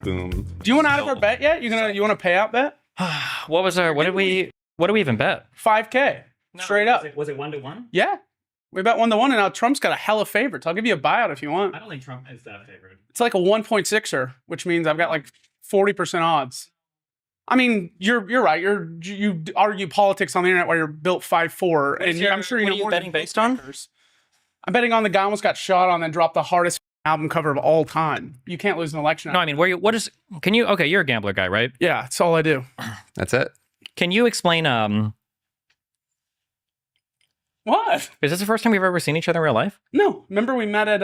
Boom. Do you want out of our bet yet? You want to pay out bet? What did we even bet? 5K. Straight up. Was it 1-1? Yeah. We bet 1-1, and now Trump's got a hella favorites. I'll give you a buyout if you want. I don't think Trump is that favorite. It's like a 1.6er, which means I've got like 40% odds. I mean, you're right. You argue politics on the internet while you're built 5'4", and I'm sure you know what are you more betting than based on? I'm betting on the guy almost got shot on and dropped the hardest album cover of all time. You can't lose an election. No, I mean, okay, you're a gambler guy, right? Yeah, that's all I do. That's it. Can you explain, What? is this the first time we've ever seen each other in real life? No. Remember we met at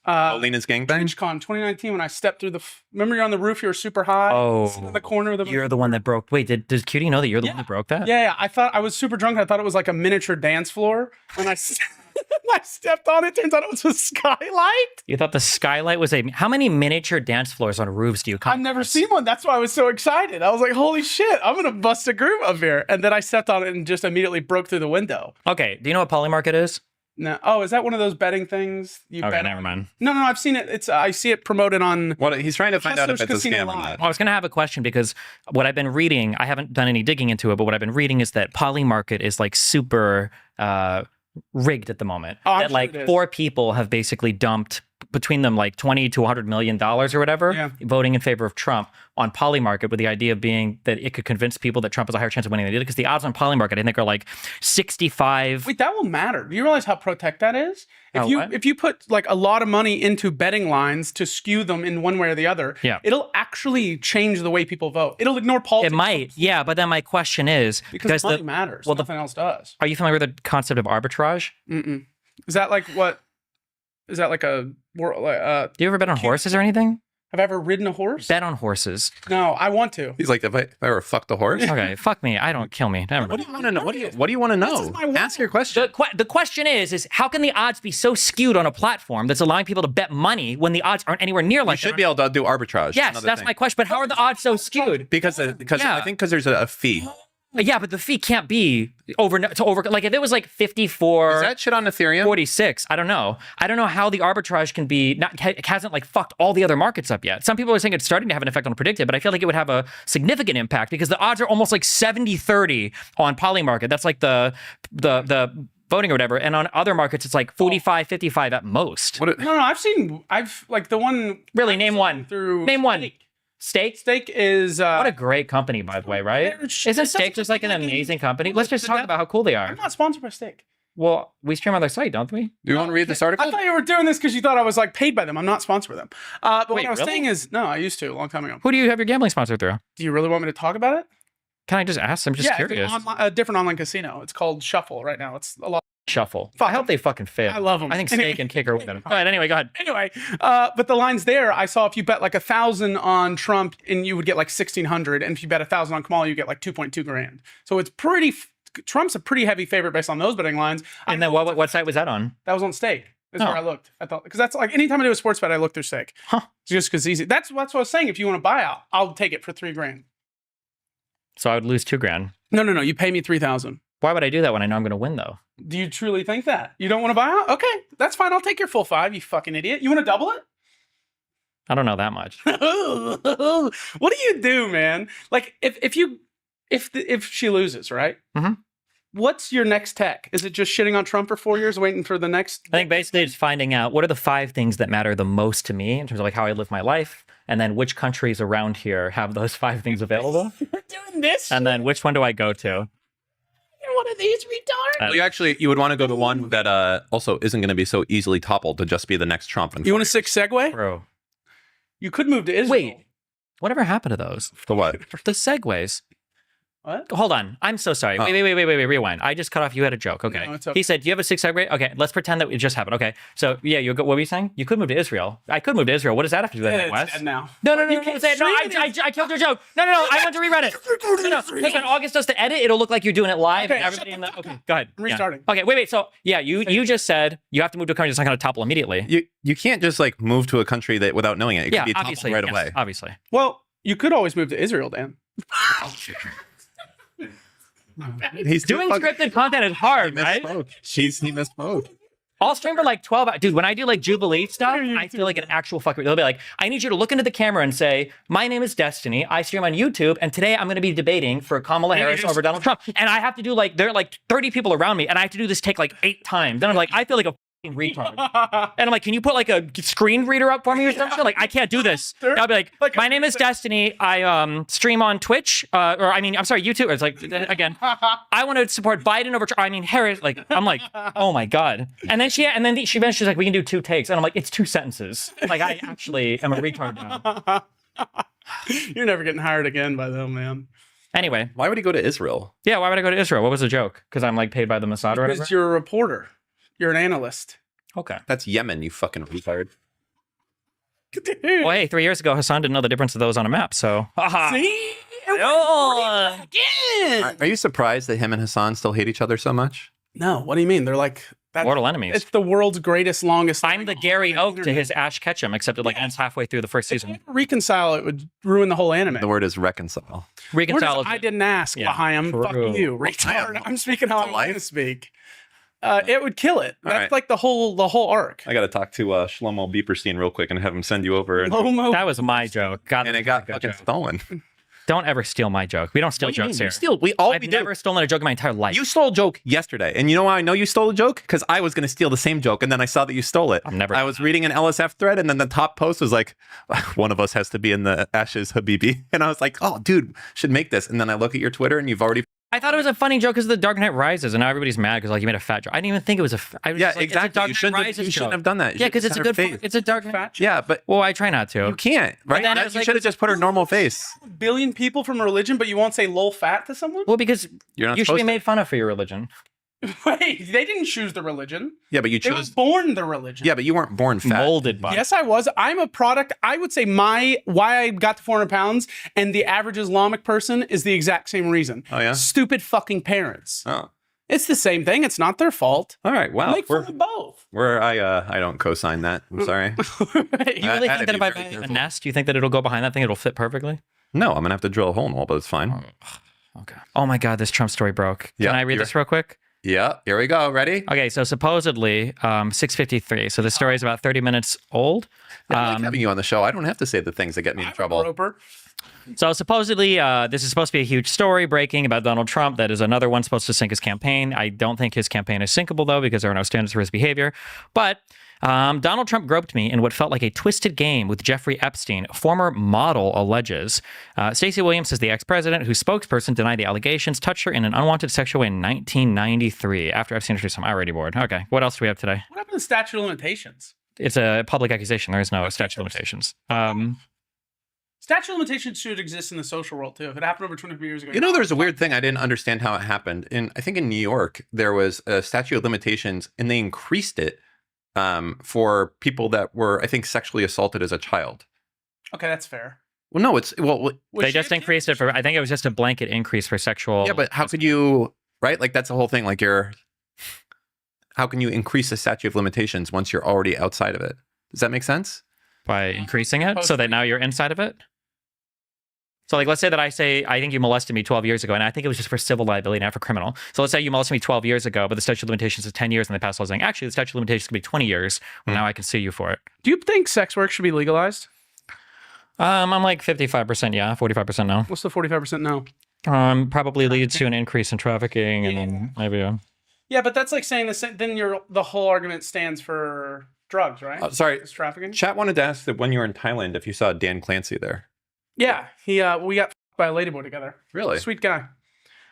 Lena's gangbang? BeachCon 2019 when I stepped through remember you're on the roof, you were super high. Sitting in the corner of the You're the one that broke. Wait, does Cutie know that you're the one that broke that? Yeah, I thought I was super drunk. I thought it was like a miniature dance floor. When I stepped on it, turns out it was a skylight. You thought the skylight was how many miniature dance floors on roofs do you come I've never seen one. That's why I was so excited. I was like, holy shit, I'm going to bust a groove up here. And then I stepped on it and just immediately broke through the window. Okay, do you know what Polymarket is? No. Oh, is that one of those betting things? Okay, never mind. No, I've seen it. I see it promoted on. What he's trying to find out if it's a Casino scam or Live. not. Well, I was going to have a question because what I've been reading, I haven't done any digging into it, but what I've been reading is that Polymarket is like super rigged at the moment. Oh, I'm that sure like it is. 4 people have basically dumped between them like $20 to $100 million or whatever, voting in favor of Trump on Polymarket, with the idea being that it could convince people that Trump has a higher chance of winning than they did, because the odds on Polymarket, I think, are like 65. Wait, that will matter. Do you realize how protect that is? If you put like a lot of money into betting lines to skew them in one way or the other, it'll actually change the way people vote. It'll ignore politics. It might, yeah. But then my question is, because money matters. Well, nothing else does. Are you familiar with the concept of arbitrage? Mm-mm. Is that like what? Is that like a? Do you ever bet on horses or anything? Have I ever ridden a horse? Bet on horses. No, I want to. He's like, if I ever fucked a horse? Okay, fuck me. I don't kill me. Never mind. What do you want to know? What do you want to know? Ask your question. The question is how can the odds be so skewed on a platform that's allowing people to bet money when the odds aren't anywhere near like that? You should be able to do arbitrage. Yes, that's my question. But how are the odds so skewed? Because I think there's a fee. Yeah, but the fee can't be over. Like if it was like 54. Is that shit on Ethereum? 46. I don't know. I don't know how the arbitrage can be. It hasn't like fucked all the other markets up yet. Some people are saying it's starting to have an effect on predicted, but I feel like it would have a significant impact because the odds are almost like 70-30 on Polymarket. That's like the voting or whatever. And on other markets, it's like 45-55 at most. No, I've like the one. Really, name one. Name one. Steak? Steak is... what a great company, by the way, right? Isn't Steak just like an amazing company? Let's just talk about how cool they are. I'm not sponsored by Steak. Well, we stream on their site, don't we? Do you want to read this article? I thought you were doing this because you thought I was like paid by them. I'm not sponsored by them. But what I was saying is, no, I used to a long time ago. Who do you have your gambling sponsor through? Do you really want me to talk about it? Can I just ask? I'm just curious. It's a different online casino. It's called Shuffle right now. It's a lot. Shuffle. I hope they fucking fail. I love them. I think Steak and Kick are winning. All right, anyway, go ahead. Anyway, but the lines there, I saw if you bet like 1,000 on Trump, and you would get like 1,600, and if you bet 1,000 on Kamala, you get like 2.2 grand. So it's pretty. Trump's a pretty heavy favorite based on those betting lines. And then what site was that on? That was on Stake. That's where I looked. I thought because that's like anytime I do a sports bet, I look through Stake. Huh? Just because it's easy. That's what I was saying. If you want to buy out, I'll take it for $3 grand. So I would lose $2 grand. No. You pay me 3,000. Why would I do that when I know I'm going to win though? Do you truly think that? You don't want to buy out? Okay, that's fine. I'll take your full 5, you fucking idiot. You want to double it? I don't know that much. What do you do, man? Like if she loses, right? Mm-hmm. What's your next tech? Is it just shitting on Trump for 4 years, waiting for the next? I think basically it's finding out what are the 5 things that matter the most to me in terms of like how I live my life, and then which countries around here have those 5 things available. You're doing this, and then which one do I go to? You're one of these retards. You would want to go to one that also isn't going to be so easily toppled to just be the next Trump. You want a 6 segue? Bro. You could move to Israel. Wait, whatever happened to those? The what? The segues. What? Hold on. I'm so sorry. Oh. Wait. Rewind. I just cut off. You had a joke. Okay. No, it's okay. He said, do you have a 6 segue? Okay. Let's pretend that it just happened. Okay. So, yeah, what were you saying? You could move to Israel. I could move to Israel. What does that have to do with anything, Wes? It's dead now. No. You can't Say it. No, I killed your joke. No. I want to rerun it. No. Hey, when August does the edit, it'll look like you're doing it live. Okay, and everybody in the... Okay, go ahead. I'm restarting. Yeah. Okay, wait. So, yeah, you just said you have to move to a country that's not going to topple immediately. You can't just like move to a country that without knowing it. It can be toppled obviously. right Yes, away. obviously. Well, you could always move to Israel, Dan. He's Doing scripted content is hard, right? He misspoke. I'll stream for like 12 hours. Dude, when I do like Jubilee stuff, I feel like an actual fucker. They'll be like, I need you to look into the camera and say, my name is Destiny. I stream on YouTube. And today I'm going to be debating for Kamala Harris over Donald Trump. And I have to do like, there are like 30 people around me. And I have to do this take like 8 times. Then I'm like, I feel like a retard. And I'm like, can you put like a screen reader up for me or something? Like, I can't do this. And I'll be like, my name is Destiny. I stream on Twitch, I'm sorry, YouTube. It's like, again, I want to support Biden over, Harris. Like, I'm like, oh my God. And then she eventually she's like, we can do 2 takes. And I'm like, it's 2 sentences. Like, I actually am a retard now. You're never getting hired again by them, man. Anyway. Why would he go to Israel? Yeah, why would I go to Israel? What was the joke? Because I'm like paid by the Mossad or whatever? Because you're a reporter. You're an analyst. Okay. That's Yemen, you fucking retard. Well, hey, 3 years ago, Hasan didn't know the difference of those on a map, so. See? Again! Are you surprised that him and Hasan still hate each other so much? No, what do you mean? They're like... Mortal enemies. It's the world's greatest, longest... I'm the Gary Oak to his Ash Ketchum, except it like ends halfway through the first season. Reconcile it would ruin the whole anime. The word is reconcile. Reconcile. I didn't ask, Lahayim. Fuck you, retard. I'm speaking how I want to speak. It would kill it. That's like the whole arc. I got to talk to Shlomo Beeperstein real quick and have him send you over. That was my joke. And it got fucking stolen. Don't ever steal my joke. We don't steal jokes here. I've never stolen a joke in my entire life. You stole a joke yesterday. And you know why I know you stole a joke? Because I was going to steal the same joke, and then I saw that you stole it. I was reading an LSF thread, and then the top post was like, one of us has to be in the Ashes Habibi. And I was like, oh, dude, should make this. And then I look at your Twitter, and you've already... I thought it was a funny joke because the Dark Knight Rises, and now everybody's mad because like you made a fat joke. I didn't even think it was a. Exactly. You shouldn't have done that. Yeah, because it's a good. It's a Dark Knight. Yeah, but well, I try not to. You can't, right? You should have just put her normal face. A billion people from a religion, but you won't say "lol fat" to someone. Well, because you should be made fun of for your religion. Wait, they didn't choose the religion. Yeah, but you chose. They were born the religion. Yeah, but you weren't born fat. Molded by. Yes, I was. I'm a product. I would say why I got to 400 pounds and the average Islamic person is the exact same reason. Oh, yeah? Stupid fucking parents. Oh. It's the same thing. It's not their fault. All right, wow. Make fun of both. I don't co-sign that. I'm sorry. You really think that if I buy a nest, you think that it'll go behind that thing? It'll fit perfectly? No, I'm going to have to drill a hole in the wall, but it's fine. Okay. Oh my God, this Trump story broke. Can I read this real quick? Yeah, here we go. Ready? Okay, so supposedly 6:53. So the story is about 30 minutes old. I like having you on the show. I don't have to say the things that get me in trouble. Roper. So supposedly this is supposed to be a huge story breaking about Donald Trump. That is another one supposed to sink his campaign. I don't think his campaign is sinkable, though, because there are no standards for his behavior. But Donald Trump groped me in what felt like a twisted game with Jeffrey Epstein, former model alleges. Stacey Williams says the ex-president, whose spokesperson denied the allegations, touched her in an unwanted sexual way in 1993. After Epstein introduced him, I'm already bored. Okay, what else do we have today? What happened to statute of limitations? It's a public accusation. There is no statute of limitations. Statute of limitations should exist in the social world, too. If it happened over 25 years ago. You know, there's a weird thing. I didn't understand how it happened. I think in New York, there was a statute of limitations, and they increased it for people that were, I think, sexually assaulted as a child. Okay, that's fair. Well, no, they just increased it for, I think it was just a blanket increase for sexual. Yeah, but how could you, right? Like, that's the whole thing. Like, how can you increase the statute of limitations once you're already outside of it? Does that make sense? By increasing it so that now you're inside of it? So like, let's say that I think you molested me 12 years ago, and I think it was just for civil liability, not for criminal. So let's say you molested me 12 years ago, but the statute of limitations is 10 years, and they passed laws saying, actually, the statute of limitations could be 20 years. Well, now I can sue you for it. Do you think sex work should be legalized? I'm like 55% yeah, 45% no. What's the 45% no? Probably leads to an increase in trafficking, and then maybe. Yeah, but that's like saying then the whole argument stands for drugs, right? Sorry, it's trafficking. Chat wanted to ask that when you were in Thailand, if you saw Dan Clancy there. Yeah, we got by a ladyboy together. Really? Sweet guy.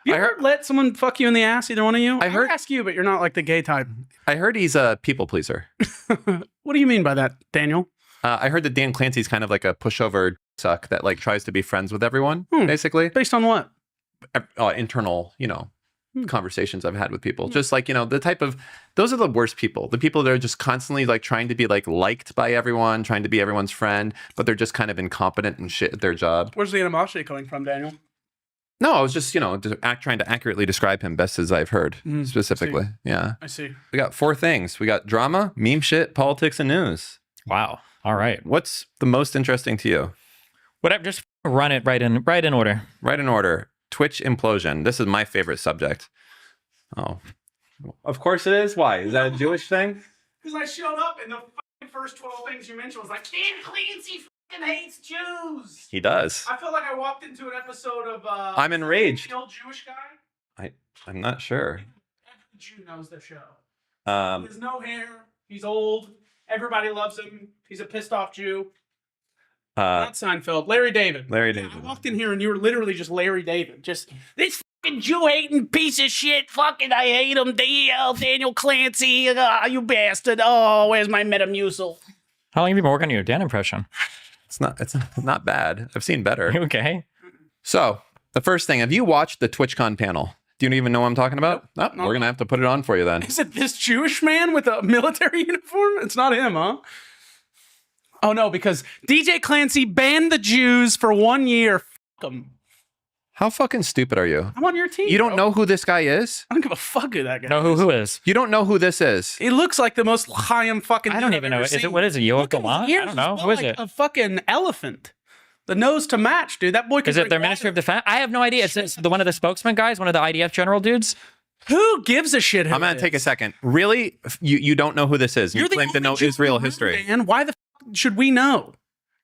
You ever let someone fuck you in the ass, either one of you? I heard ask you, but you're not like the gay type. I heard he's a people pleaser. What do you mean by that, Daniel? I heard that Dan Clancy's kind of like a pushover suck that like tries to be friends with everyone, basically. Based on what? Internal, conversations I've had with people. Just like, the type of, those are the worst people. The people that are just constantly like trying to be like liked by everyone, trying to be everyone's friend, but they're just kind of incompetent and shit at their job. Where's the animosity coming from, Daniel? No, I was just, trying to accurately describe him best as I've heard, specifically. Yeah. I see. We got 4 things. We got drama, meme shit, politics, and news. Wow. All right. What's the most interesting to you? Whatever. Just run it right in order. Right in order. Twitch implosion. This is my favorite subject. Oh, of course it is. Why? Is that a Jewish thing? Because I showed up and the first 12 things you mentioned was like, Dan Clancy fucking hates Jews. He does. I felt like I walked into an episode of I'm enraged. The old Jewish guy. I'm not sure. Every Jew knows the show. He Um, has no hair. He's old. Everybody loves him. He's a pissed off Jew. Not Seinfeld. Larry David. Larry Yeah, David. I walked in here and you were literally just Larry David. Just this fucking Jew hating piece of shit. Fucking I hate him. Daniel Clancy. You bastard. Oh, where's my Metamucil? How long have you been working on your Dan impression? It's not bad. I've seen better. You okay? So the first thing, have you watched the TwitchCon panel? Do you even know what I'm talking about? Nope. We're gonna have to put it on for you then. Is it this Jewish man with a military uniform? It's not him, huh? Oh no, because DJ Clancy banned the Jews for 1 year. Fuck him. How fucking stupid are you? I'm on your team. You don't bro. know who this guy is? I don't give a fuck who that guy. No, who is? You don't know who this is? He looks like the most Chaim fucking. I don't dude even I've know. ever Is seen. it what is it? Yoel Look at his Galant? I ears. don't know. He's Who is like it? a fucking elephant. The nose to match, dude. That boy. Can Is it drink their water. Ministry of Defense? I have no idea. It's the one of the spokesman guys, one of the IDF general dudes. Who gives a shit? Who I'm gonna it take a is? second. Really? You don't know who this is? You You're the claim to only know Jew Israel around, history. Man, why the fuck should we know?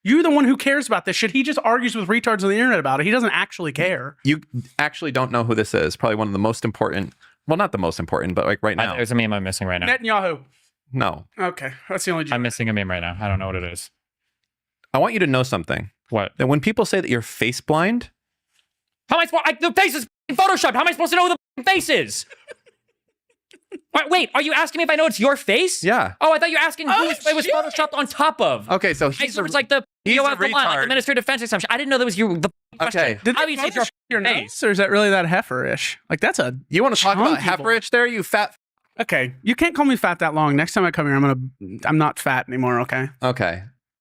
You're the one who cares about this shit. He just argues with retards on the internet about it. He doesn't actually care. You actually don't know who this is. Probably one of the most important. Well, not the most important, but like right now. There's a meme I'm missing right now. Netanyahu. No. Okay, that's the only. Jew. I'm missing a meme right now. I don't know what it is. I want you to know something. What? That when people say that you're face blind, How am I supposed? The face is photoshopped. How am I supposed to know who the face is? Wait, are you asking me if I know it's your face? yeah. Oh, I thought you were asking who Oh, it was shit. photoshopped on top of. Okay, so I he's assumed it's like the he's a Yoel Galant, like retard. the Ministry of Defense or something. I didn't know that was you. The question. Okay. Did they Obviously, it's Photoshop your face. nose, or is that really that heifer-ish? Like that's a. You want to talk about chunky boy. heiferish there, you fat? Okay, you can't call me fat that long. Next time I come here, I'm not fat anymore. Okay. Okay.